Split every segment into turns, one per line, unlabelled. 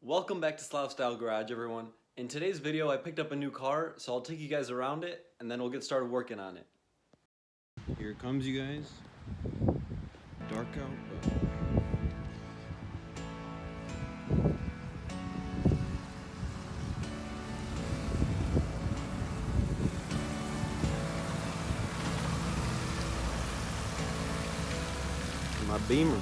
Welcome back to Slav Style Garage, everyone. In today's video, I picked up a new car, so I'll take you guys around it, and then we'll get started working on it.
Here it comes, you guys. Dark out, but... my Beamer.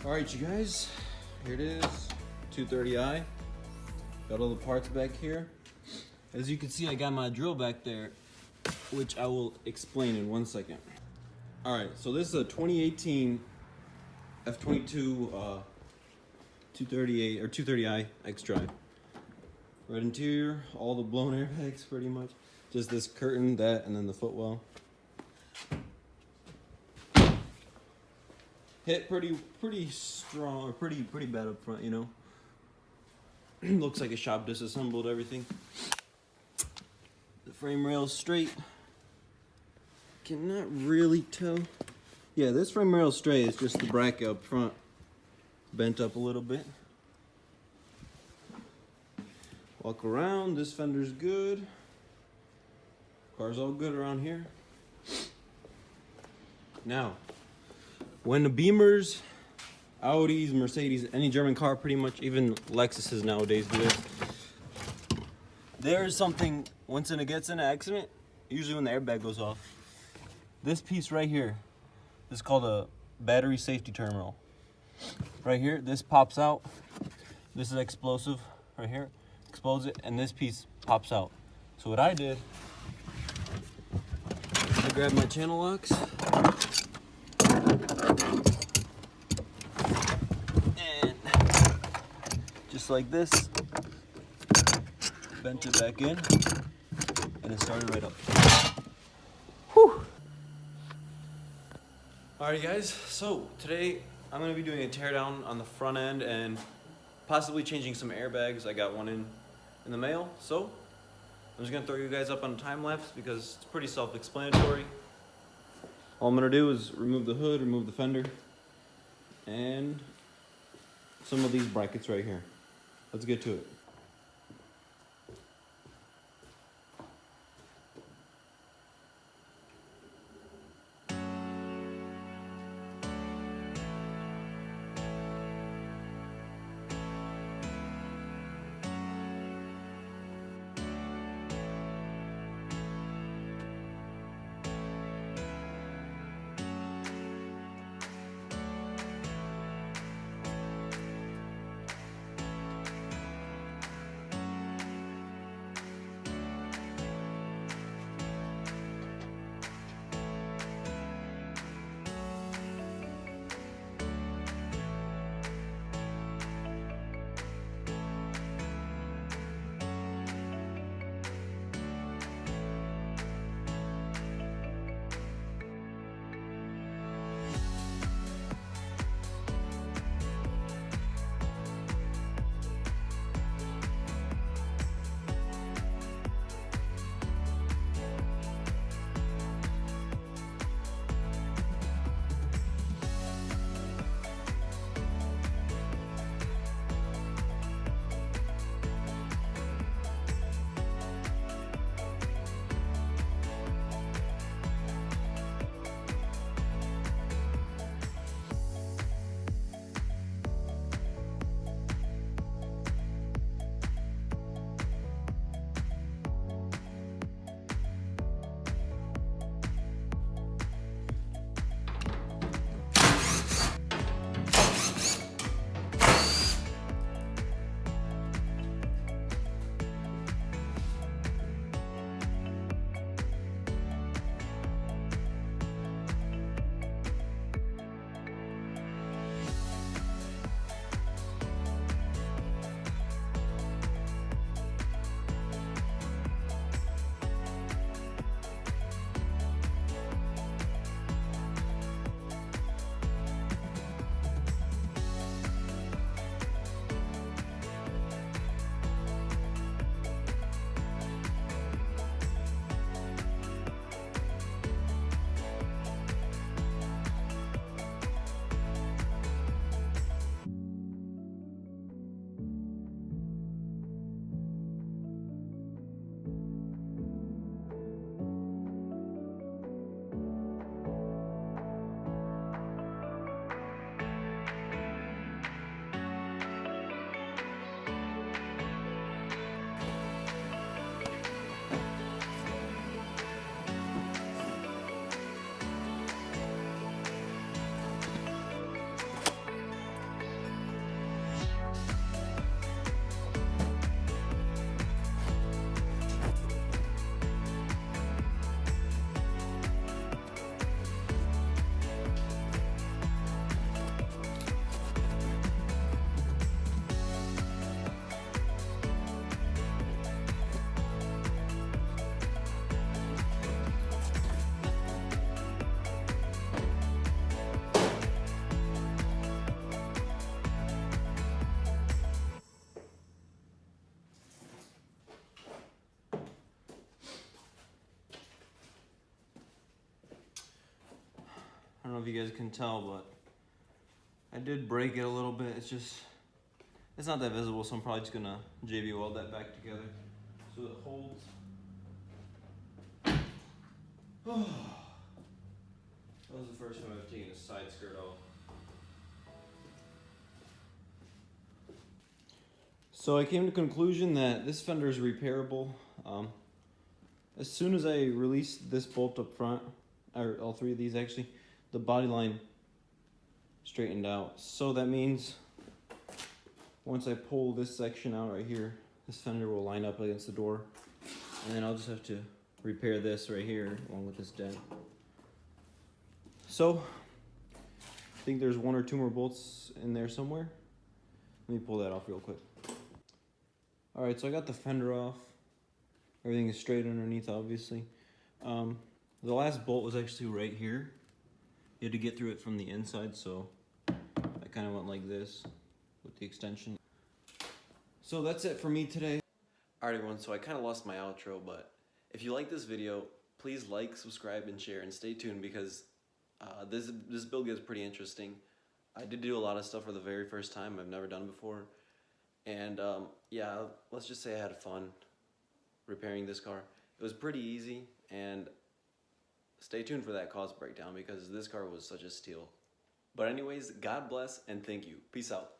Alright, you guys, here it is, 230i. Got all the parts back here. As you can see, I got my drill back there, which I will explain in 1 second. Alright, so this is a 2018 F22 238 or 230i X-Drive. Red interior, all the blown airbags pretty much. Just this curtain, that, and then the footwell. Hit pretty strong, or pretty bad up front, you know. Looks like a shop disassembled everything. The frame rail's straight. Cannot really tell. Yeah, this frame rail's straight. It's just the bracket up front bent up a little bit. Walk around. This fender's good. Car's all good around here. Now, when the Beamers, Audis, Mercedes, any German car pretty much, even Lexuses nowadays do this, there's something, once it gets in an accident, usually when the airbag goes off, this piece right here, this is called a battery safety terminal. Right here, this pops out. This is explosive right here. Explodes it, and this piece pops out. So what I did, I grabbed my channel locks, and just like this, bent it back in, and it started right up. Whew. Alright guys, so today I'm going to be doing a teardown on the front end and possibly changing some airbags. I got one in the mail, so I'm just going to throw you guys up on a time lapse because it's pretty self-explanatory. All I'm going to do is remove the hood, remove the fender, and some of these brackets right here. Let's get to it. know if you guys can tell, but I did break it a little bit. It's not that visible, so I'm probably just gonna JB weld that back together so it holds. That was the first time I've taken a side skirt off. So I came to the conclusion that this fender is repairable. As soon as I released this bolt up front, or all three of these actually, the body line straightened out. So that means once I pull this section out right here, this fender will line up against the door, and then I'll just have to repair this right here along with this dent. So I think there's 1 or 2 more bolts in there somewhere. Let me pull that off real quick. Alright, so I got the fender off. Everything is straight underneath, obviously. The last bolt was actually right here. You had to get through it from the inside, so I kind of went like this with the extension. So that's it for me today.
Alright everyone, so I kind of lost my outro, but if you like this video, please like, subscribe, and share, and stay tuned because this build gets pretty interesting. I did do a lot of stuff for the very first time. I've never done before. And yeah, let's just say I had fun repairing this car. It was pretty easy, and stay tuned for that cost breakdown because this car was such a steal. But anyways, God bless and thank you. Peace out.